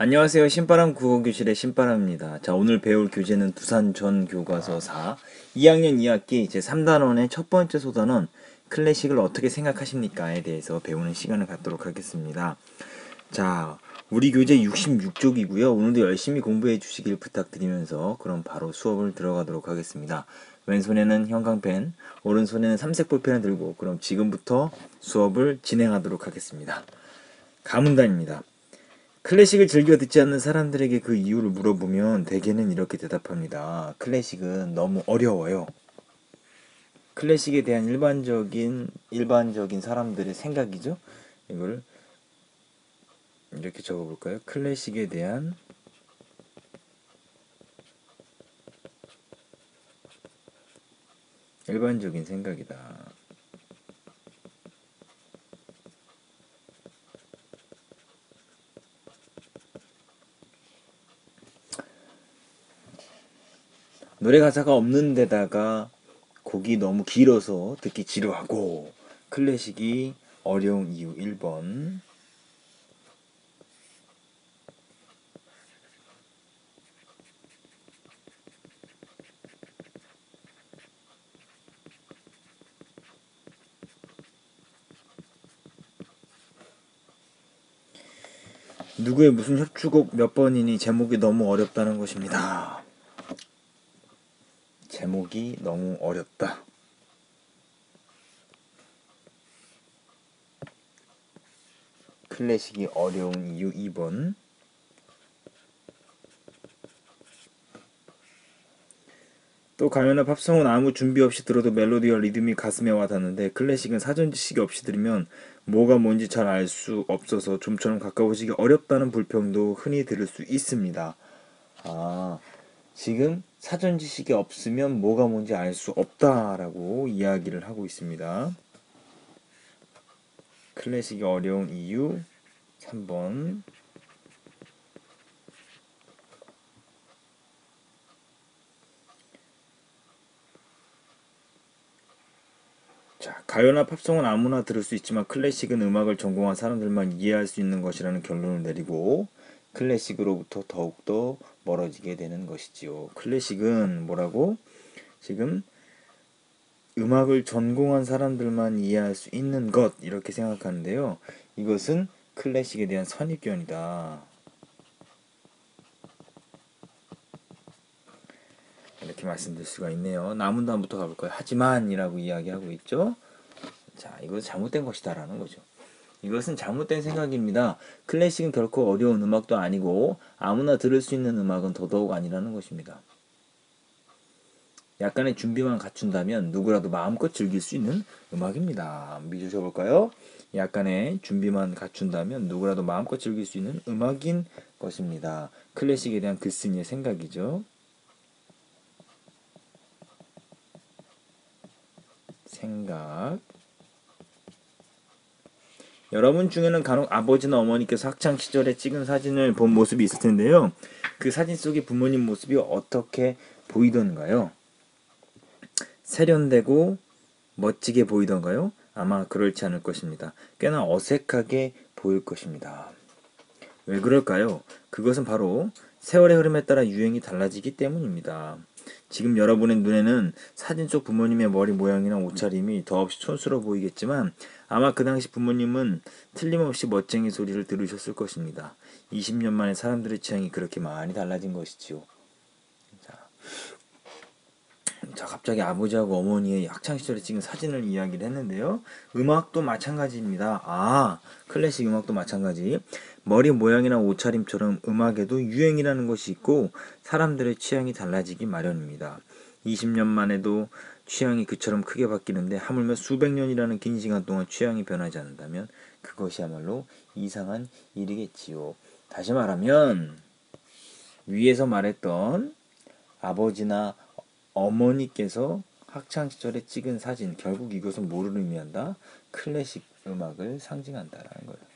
안녕하세요. 신바람 국어교실의 신바람입니다. 자, 오늘 배울 교재는 부산 전교과서 4 2학년 2학기 제3단원의 첫 번째 소단원 클래식을 어떻게 생각하십니까에 대해서 배우는 시간을 갖도록 하겠습니다. 자, 우리 교재 66쪽이고요. 오늘도 열심히 공부해 주시길 부탁드리면서 그럼 바로 수업을 들어가도록 하겠습니다. 왼손에는 형광펜, 오른손에는 삼색 볼펜을 들고 그럼 지금부터 수업을 진행하도록 하겠습니다. 가문단입니다. 클래식을 즐겨 듣지 않는 사람들에게 그 이유를 물어보면 대개는 이렇게 대답합니다. 클래식은 너무 어려워요. 클래식에 대한 일반적인 사람들의 생각이죠. 이걸 이렇게 적어볼까요? 클래식에 대한 일반적인 생각이다. 노래 가사가 없는 데다가 곡이 너무 길어서 듣기 지루하고 클래식이 어려운 이유 1번. 누구의 무슨 협주곡 몇 번이니 제목이 너무 어렵다는 것입니다. 제목이 너무 어렵다. 클래식이 어려운 이유 2번. 또 가요나 팝송은 아무 준비 없이 들어도 멜로디와 리듬이 가슴에 와닿는데 클래식은 사전 지식이 없이 들으면 뭐가 뭔지 잘 알 수 없어서 좀처럼 가까워지기 어렵다는 불평도 흔히 들을 수 있습니다. 아, 지금 사전 지식이 없으면 뭐가 뭔지 알 수 없다라고 이야기를 하고 있습니다. 클래식이 어려운 이유 3번. 자, 가요나 팝송은 아무나 들을 수 있지만 클래식은 음악을 전공한 사람들만 이해할 수 있는 것이라는 결론을 내리고 클래식으로부터 더욱더 멀어지게 되는 것이지요. 클래식은 뭐라고? 지금 음악을 전공한 사람들만 이해할 수 있는 것 이렇게 생각하는데요. 이것은 클래식에 대한 선입견이다. 이렇게 말씀드릴 수가 있네요. 남은 다음부터 가볼까요? 하지만이라고 이야기하고 있죠. 자, 이것은 잘못된 것이다라는 거죠. 이것은 잘못된 생각입니다. 클래식은 결코 어려운 음악도 아니고 아무나 들을 수 있는 음악은 더더욱 아니라는 것입니다. 약간의 준비만 갖춘다면 누구라도 마음껏 즐길 수 있는 음악입니다. 미주 쳐볼까요? 약간의 준비만 갖춘다면 누구라도 마음껏 즐길 수 있는 음악인 것입니다. 클래식에 대한 글쓴이의 생각이죠. 생각. 여러분 중에는 간혹 아버지나 어머니께서 학창시절에 찍은 사진을 본 모습이 있을 텐데요. 그 사진 속의 부모님 모습이 어떻게 보이던가요? 세련되고 멋지게 보이던가요? 아마 그렇지 않을 것입니다. 꽤나 어색하게 보일 것입니다. 왜 그럴까요? 그것은 바로 세월의 흐름에 따라 유행이 달라지기 때문입니다. 지금 여러분의 눈에는 사진 속 부모님의 머리 모양이나 옷차림이 더없이 촌스러워 보이겠지만 아마 그 당시 부모님은 틀림없이 멋쟁이 소리를 들으셨을 것입니다. 20년 만에 사람들의 취향이 그렇게 많이 달라진 것이지요. 자, 갑자기 아버지하고 어머니의 학창시절에 찍은 사진을 이야기를 했는데요. 음악도 마찬가지입니다. 아, 클래식 음악도 마찬가지. 머리 모양이나 옷차림처럼 음악에도 유행이라는 것이 있고 사람들의 취향이 달라지기 마련입니다. 20년 만에도 취향이 그처럼 크게 바뀌는데 하물며 수백 년이라는 긴 시간 동안 취향이 변하지 않는다면 그것이야말로 이상한 일이겠지요. 다시 말하면 위에서 말했던 아버지나 어머니께서 학창시절에 찍은 사진, 결국 이것은 뭐를 의미한다? 클래식 음악을 상징한다라는 거예요.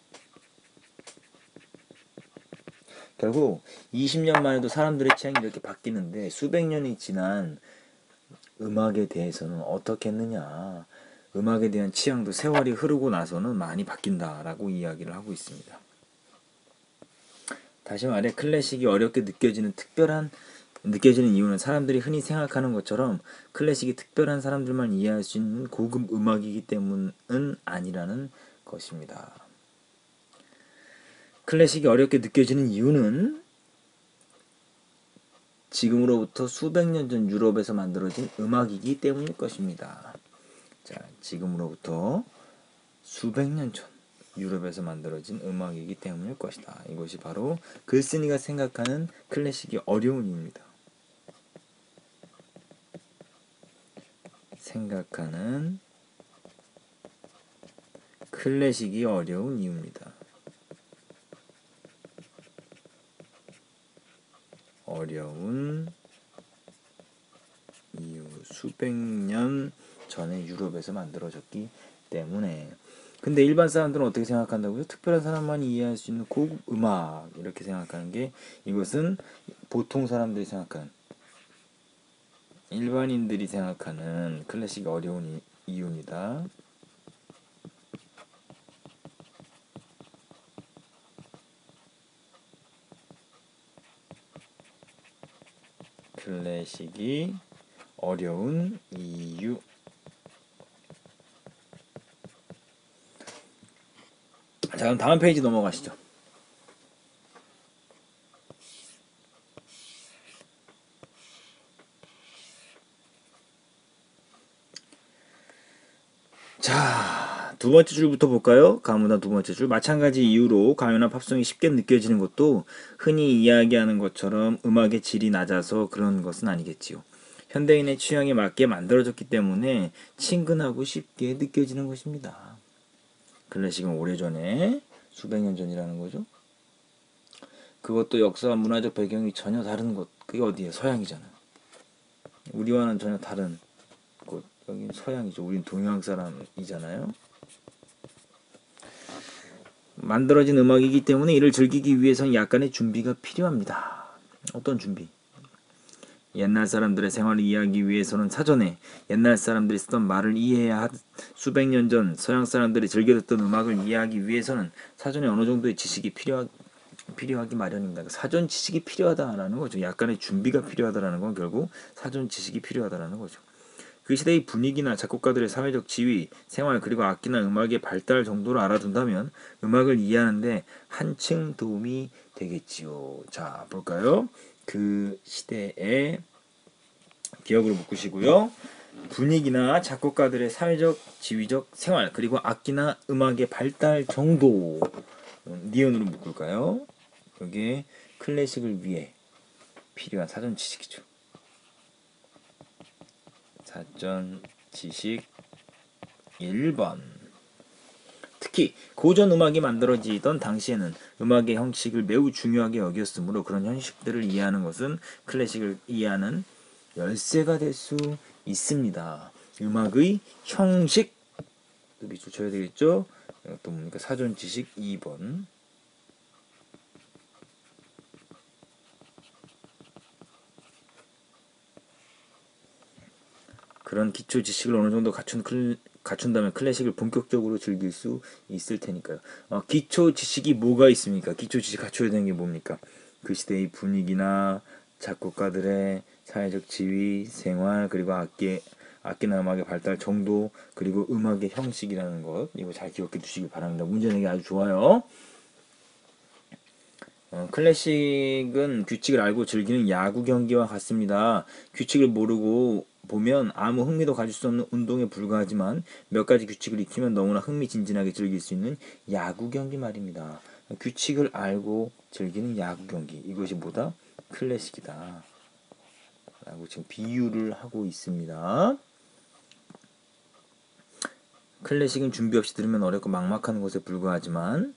결국 20년 만에도 사람들의 취향이 이렇게 바뀌는데 수백 년이 지난 음악에 대해서는 어떻게 했느냐. 음악에 대한 취향도 세월이 흐르고 나서는 많이 바뀐다라고 이야기를 하고 있습니다. 다시 말해 클래식이 어렵게 느껴지는 이유는 사람들이 흔히 생각하는 것처럼 클래식이 특별한 사람들만 이해할 수 있는 고급 음악이기 때문은 아니라는 것입니다. 클래식이 어렵게 느껴지는 이유는 지금으로부터 수백 년 전 유럽에서 만들어진 음악이기 때문일 것입니다. 자, 지금으로부터 수백 년 전 유럽에서 만들어진 음악이기 때문일 것이다. 이것이 바로 글쓴이가 생각하는 클래식이 어려운 이유입니다. 생각하는 클래식이 어려운 이유입니다. 어려운 이유, 수백 년 전에 유럽에서 만들어졌기 때문에. 근데 일반 사람들은 어떻게 생각한다고요? 특별한 사람만이 이해할 수 있는 고급 음악 이렇게 생각하는 게, 이것은 보통 사람들이 생각하는, 일반인들이 생각하는 클래식이 어려운 이유입니다. 클래식이 어려운 이유. 자, 그럼 다음 페이지 넘어가시죠. 자, 두 번째 줄부터 볼까요? 가문단 두 번째 줄. 마찬가지 이유로 가요나 팝송이 쉽게 느껴지는 것도 흔히 이야기하는 것처럼 음악의 질이 낮아서 그런 것은 아니겠지요. 현대인의 취향에 맞게 만들어졌기 때문에 친근하고 쉽게 느껴지는 것입니다. 클래식은 오래전에, 수백 년 전이라는 거죠. 그것도 역사와 문화적 배경이 전혀 다른 곳. 그게 어디예요? 서양이잖아요. 우리와는 전혀 다른 곳. 여긴 서양이죠. 우린 동양 사람이잖아요. 만들어진 음악이기 때문에 이를 즐기기 위해서는 약간의 준비가 필요합니다. 어떤 준비? 옛날 사람들의 생활을 이해하기 위해서는 사전에 옛날 사람들이 쓰던 말을 이해해야 수백 년 전 서양 사람들이 즐겨 듣던 음악을 이해하기 위해서는 사전에 어느 정도의 지식이 필요하기 마련입니다. 사전 지식이 필요하다라는 거죠. 약간의 준비가 필요하다라는 건 결국 사전 지식이 필요하다라는 거죠. 그 시대의 분위기나 작곡가들의 사회적 지위, 생활, 그리고 악기나 음악의 발달 정도를 알아둔다면 음악을 이해하는데 한층 도움이 되겠지요. 자, 볼까요? 그 시대의 기억으로 묶으시고요. 분위기나 작곡가들의 사회적, 지위적 생활, 그리고 악기나 음악의 발달 정도, 니은으로 묶을까요? 여기에 클래식을 위해 필요한 사전 지식이죠. 사전 지식 1번. 특히 고전 음악이 만들어지던 당시에는 음악의 형식을 매우 중요하게 여겼으므로 그런 형식들을 이해하는 것은 클래식을 이해하는 열쇠가 될 수 있습니다. 음악의 형식 밑줄 쳐야 되겠죠? 또 뭡니까? 사전 지식 2번. 그런 기초 지식을 어느 정도 갖춘다면 클래식을 본격적으로 즐길 수 있을 테니까요. 기초 지식이 뭐가 있습니까? 기초 지식 갖춰야 되는 게 뭡니까? 그 시대의 분위기나 작곡가들의 사회적 지위, 생활, 그리고 악기나 음악의 발달 정도, 그리고 음악의 형식이라는 것, 이거 잘 기억해 두시기 바랍니다. 문제 내기 아주 좋아요. 클래식은 규칙을 알고 즐기는 야구 경기와 같습니다. 규칙을 모르고 보면 아무 흥미도 가질 수 없는 운동에 불과하지만 몇 가지 규칙을 익히면 너무나 흥미진진하게 즐길 수 있는 야구 경기 말입니다. 규칙을 알고 즐기는 야구 경기, 이것이 뭐다? 클래식이다 라고 지금 비유를 하고 있습니다. 클래식은 준비 없이 들으면 어렵고 막막한 것에 불과하지만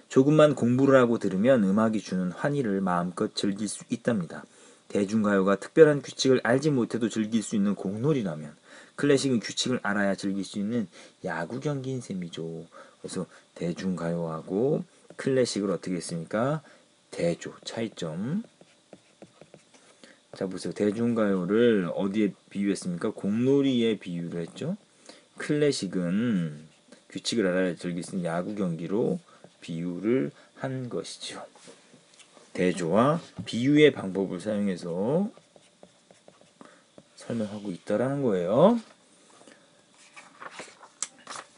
조금만 공부를 하고 들으면 음악이 주는 환희를 마음껏 즐길 수 있답니다. 대중가요가 특별한 규칙을 알지 못해도 즐길 수 있는 공놀이라면 클래식은 규칙을 알아야 즐길 수 있는 야구 경기인 셈이죠. 그래서 대중가요하고 클래식을 어떻게 했습니까? 대조, 차이점. 자, 보세요. 대중가요를 어디에 비유했습니까? 공놀이에 비유를 했죠. 클래식은 규칙을 알아야 즐길 수 있는 야구 경기로 비유를 것이죠. 대조와 비유의 방법을 사용해서 설명하고 있다라는 거예요.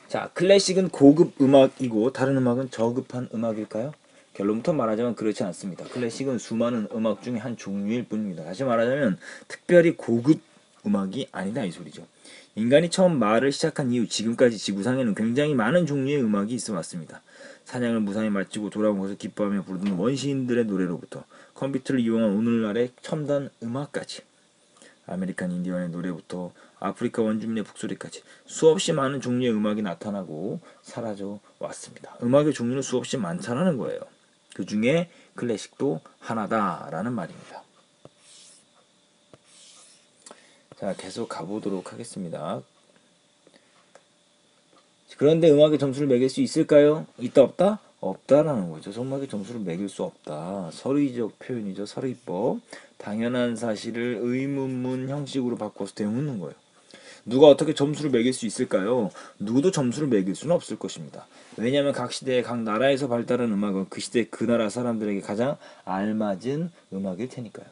자, 클래식은 고급 음악이고 다른 음악은 저급한 음악일까요? 결론부터 말하자면 그렇지 않습니다. 클래식은 수많은 음악 중에 한 종류일 뿐입니다. 다시 말하자면 특별히 고급 음악이 아니다 이 소리죠. 인간이 처음 말을 시작한 이후 지금까지 지구상에는 굉장히 많은 종류의 음악이 있어 왔습니다. 사냥을 무사히 마치고 돌아온 것을 기뻐하며 부르는 원시인들의 노래로부터 컴퓨터를 이용한 오늘날의 첨단 음악까지, 아메리칸 인디언의 노래부터 아프리카 원주민의 북소리까지 수없이 많은 종류의 음악이 나타나고 사라져 왔습니다. 음악의 종류는 수없이 많다는 거예요. 그 중에 클래식도 하나다라는 말입니다. 자, 계속 가보도록 하겠습니다. 그런데 음악의 점수를 매길 수 있을까요? 있다 없다? 없다라는 거죠. 음악의 점수를 매길 수 없다. 서류적 표현이죠. 서류법. 당연한 사실을 의문문 형식으로 바꿔서 되묻는 거예요. 누가 어떻게 점수를 매길 수 있을까요? 누구도 점수를 매길 수는 없을 것입니다. 왜냐하면 각 시대에 각 나라에서 발달한 음악은 그 시대 그 나라 사람들에게 가장 알맞은 음악일 테니까요.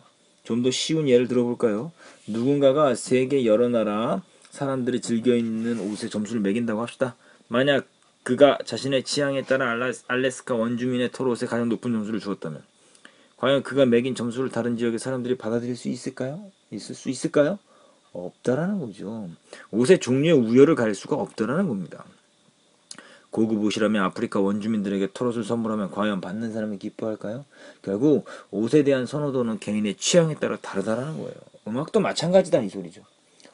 좀 더 쉬운 예를 들어볼까요? 누군가가 세계 여러 나라 사람들이 즐겨 입는 옷에 점수를 매긴다고 합시다. 만약 그가 자신의 취향에 따라 알래스카 원주민의 털옷에 가장 높은 점수를 주었다면 과연 그가 매긴 점수를 다른 지역의 사람들이 받아들일 수 있을까요? 있을 수 있을까요? 없다라는 거죠. 옷의 종류의 우열을 가릴 수가 없다라는 겁니다. 고급 옷이라면 아프리카 원주민들에게 털옷을 선물하면 과연 받는 사람이 기뻐할까요? 결국 옷에 대한 선호도는 개인의 취향에 따라 다르다라는 거예요. 음악도 마찬가지다 이 소리죠.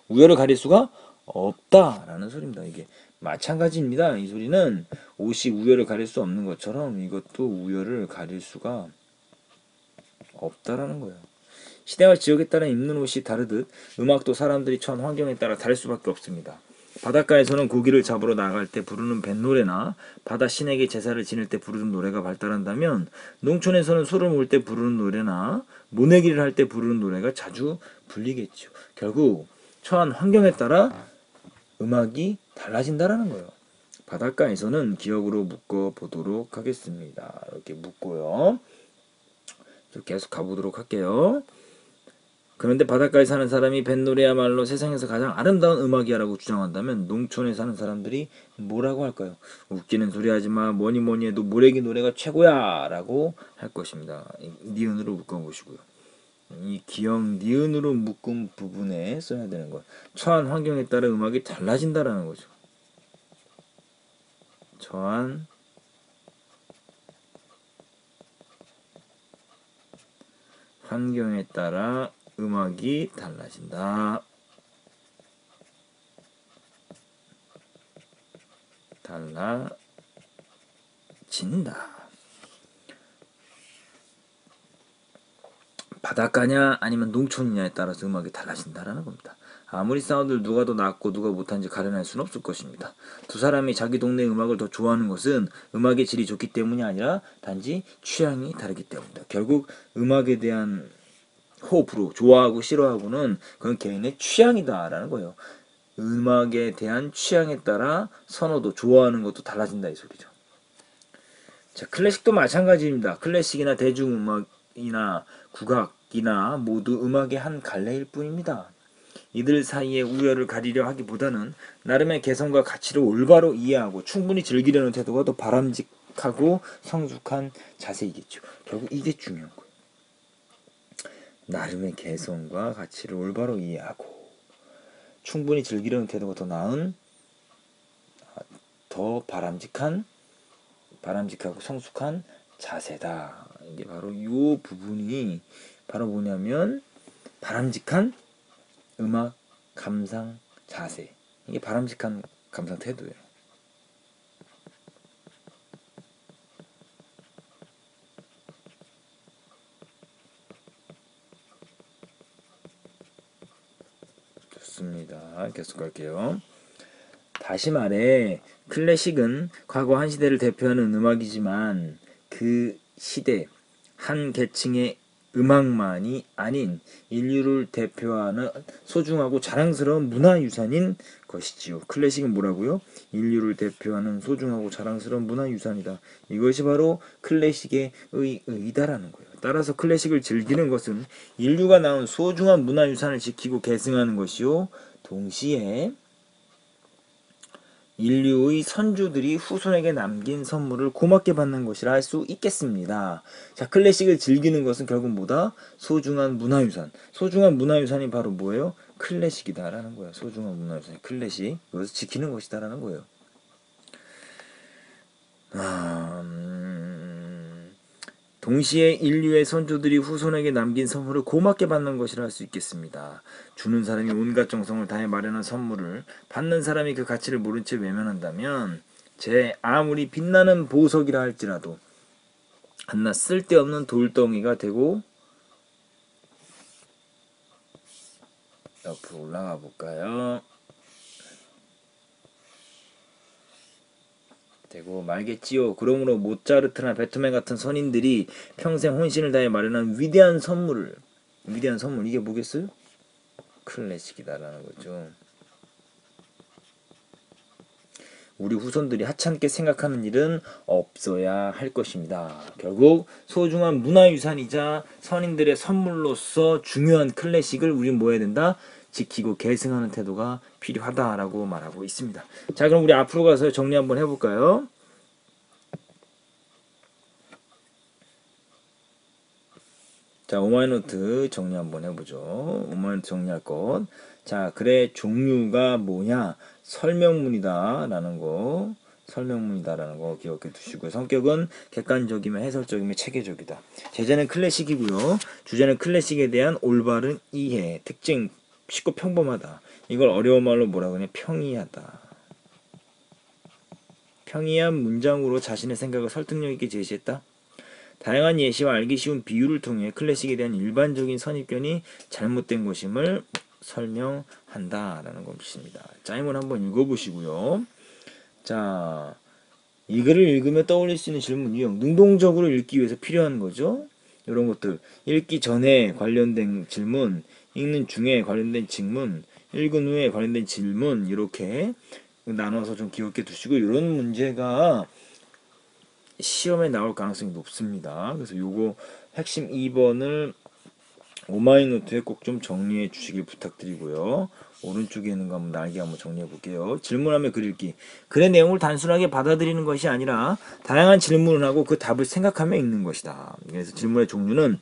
우열을 가릴 수가 없다라는 소리입니다. 이게 마찬가지입니다. 이 소리는 옷이 우열을 가릴 수 없는 것처럼 이것도 우열을 가릴 수가 없다라는 거예요. 시대와 지역에 따라 입는 옷이 다르듯 음악도 사람들이 처한 환경에 따라 다를 수밖에 없습니다. 바닷가에서는 고기를 잡으러 나갈 때 부르는 뱃노래나 바다 신에게 제사를 지낼 때 부르는 노래가 발달한다면 농촌에서는 소를 모을 때 부르는 노래나 모내기를 할 때 부르는 노래가 자주 불리겠죠. 결국 처한 환경에 따라 음악이 달라진다라는 거예요. 바닷가에서는 기억으로 묶어보도록 하겠습니다. 이렇게 묶고요. 계속 가보도록 할게요. 그런데 바닷가에 사는 사람이 뱃노래야말로 세상에서 가장 아름다운 음악이야라고 주장한다면 농촌에 사는 사람들이 뭐라고 할까요? 웃기는 소리 하지마, 뭐니 뭐니 해도 모래기 노래가 최고야 라고 할 것입니다. 니은으로 묶어보시고요. 이 기억 니은으로 묶은 부분에 써야 되는 것. 처한 환경에 따라 음악이 달라진다라는 거죠. 처한 환경에 따라 음악이 달라진다. 달라진다. 바닷가냐 아니면 농촌이냐에 따라서 음악이 달라진다라는 겁니다. 아무리 싸워도 누가 더 낫고 누가 못한지 가려낼 수는 없을 것입니다. 두 사람이 자기 동네 음악을 더 좋아하는 것은 음악의 질이 좋기 때문이 아니라 단지 취향이 다르기 때문입니다. 결국 음악에 대한 호불호, 좋아하고 싫어하고는 그건 개인의 취향이다라는 거예요. 음악에 대한 취향에 따라 선호도, 좋아하는 것도 달라진다 이 소리죠. 자, 클래식도 마찬가지입니다. 클래식이나 대중음악이나 국악이나 모두 음악의 한 갈래일 뿐입니다. 이들 사이의 우열을 가리려 하기보다는 나름의 개성과 가치를 올바로 이해하고 충분히 즐기려는 태도가 더 바람직하고 성숙한 자세이겠죠. 결국 이게 중요한 거예요. 나름의 개성과 가치를 올바로 이해하고 충분히 즐기려는 태도가 더 나은, 더 바람직하고 성숙한 자세다. 이게 바로 이 부분이 바로 뭐냐면 바람직한 음악 감상 자세. 이게 바람직한 감상 태도예요. 좋습니다. 계속 갈게요. 다시 말해 클래식은 과거 한 시대를 대표하는 음악이지만 그 시대 한 계층의 음악만이 아닌 인류를 대표하는 소중하고 자랑스러운 문화유산인 것이지요. 클래식은 뭐라고요? 인류를 대표하는 소중하고 자랑스러운 문화유산이다. 이것이 바로 클래식의 의의다라는 거예요. 따라서 클래식을 즐기는 것은 인류가 낳은 소중한 문화유산을 지키고 계승하는 것이요. 동시에 인류의 선조들이 후손에게 남긴 선물을 고맙게 받는 것이라 할 수 있겠습니다. 자, 클래식을 즐기는 것은 결국 뭐다? 소중한 문화유산. 소중한 문화유산이 바로 뭐예요? 클래식이다라는 거예요. 소중한 문화유산, 클래식. 이것을 지키는 것이다라는 거예요. 동시에 인류의 선조들이 후손에게 남긴 선물을 고맙게 받는 것이라 할 수 있겠습니다. 주는 사람이 온갖 정성을 다해 마련한 선물을 받는 사람이 그 가치를 모른 채 외면한다면 제 아무리 빛나는 보석이라 할지라도 한낱 쓸데없는 돌덩이가 되고, 옆으로 올라가 볼까요? 되고 말겠지요. 그러므로 모차르트나 베토벤 같은 선인들이 평생 혼신을 다해 마련한 위대한 선물, 이게 뭐겠어요? 클래식이다라는 거죠. 우리 후손들이 하찮게 생각하는 일은 없어야 할 것입니다. 결국 소중한 문화유산이자 선인들의 선물로서 중요한 클래식을 우리는 뭐 해야 된다? 지키고 계승하는 태도가 필요하다라고 말하고 있습니다. 자, 그럼 우리 앞으로 가서 정리 한번 해볼까요? 자, 오마이노트 정리 한번 해보죠. 오마이노트 정리할 것. 자, 글의 종류가 뭐냐? 설명문이다라는 거. 설명문이다라는 거 기억해 두시고요. 성격은 객관적이며 해설적이며 체계적이다. 제재는 클래식이고요. 주제는 클래식에 대한 올바른 이해. 특징 쉽고 평범하다. 이걸 어려운 말로 뭐라고 하냐? 평이하다. 평이한 문장으로 자신의 생각을 설득력 있게 제시했다. 다양한 예시와 알기 쉬운 비유를 통해 클래식에 대한 일반적인 선입견이 잘못된 것임을 설명한다라는 것입니다. 자, 한번 읽어보시고요. 자, 이 글을 읽으며 떠올릴 수 있는 질문 유형, 능동적으로 읽기 위해서 필요한 거죠. 이런 것들, 읽기 전에 관련된 질문, 읽는 중에 관련된 질문, 읽은 후에 관련된 질문, 이렇게 나눠서 좀 기억해 두시고, 이런 문제가 시험에 나올 가능성이 높습니다. 그래서 요거 핵심 2번을 오마이노트에 꼭 좀 정리해 주시길 부탁드리고요. 오른쪽에 있는 거 한번 날개 한번 정리해 볼게요. 질문하며 글 읽기. 글의 내용을 단순하게 받아들이는 것이 아니라 다양한 질문을 하고 그 답을 생각하며 읽는 것이다. 그래서 질문의 종류는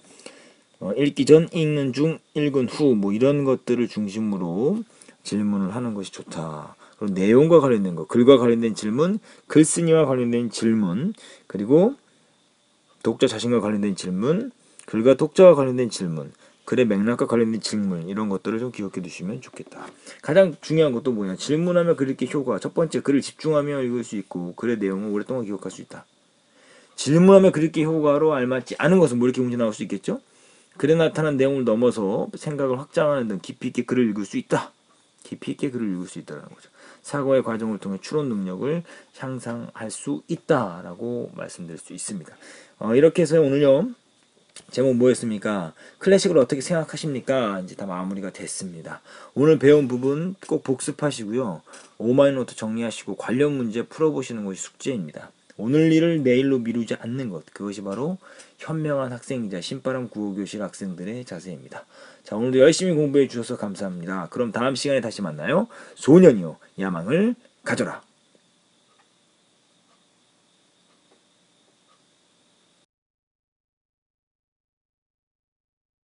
읽기 전, 읽는 중, 읽은 후 뭐 이런 것들을 중심으로 질문을 하는 것이 좋다. 그리고 내용과 관련된 거, 글과 관련된 질문, 글쓴이와 관련된 질문, 그리고 독자 자신과 관련된 질문, 글과 독자와 관련된 질문, 글의 맥락과 관련된 질문, 이런 것들을 좀 기억해 두시면 좋겠다. 가장 중요한 것도 뭐냐? 질문하며 글 읽기 효과. 첫 번째, 글을 집중하며 읽을 수 있고 글의 내용을 오랫동안 기억할 수 있다. 질문하며 글 읽기 효과로 알맞지 않은 것은 뭐 이렇게 문제 나올 수 있겠죠? 글에 나타난 내용을 넘어서 생각을 확장하는 등 깊이 있게 글을 읽을 수 있다. 깊이 있게 글을 읽을 수 있다는 거죠. 사고의 과정을 통해 추론 능력을 향상할 수 있다라고 말씀드릴 수 있습니다. 이렇게 해서 오늘요, 제목 뭐였습니까? 클래식을 어떻게 생각하십니까? 이제 다 마무리가 됐습니다. 오늘 배운 부분 꼭 복습하시고요. 오마이노트 정리하시고 관련 문제 풀어보시는 것이 숙제입니다. 오늘 일을 내일로 미루지 않는 것, 그것이 바로 현명한 학생이자 신바람 구호교실 학생들의 자세입니다. 자, 오늘도 열심히 공부해 주셔서 감사합니다. 그럼 다음 시간에 다시 만나요. 소년이요, 야망을 가져라.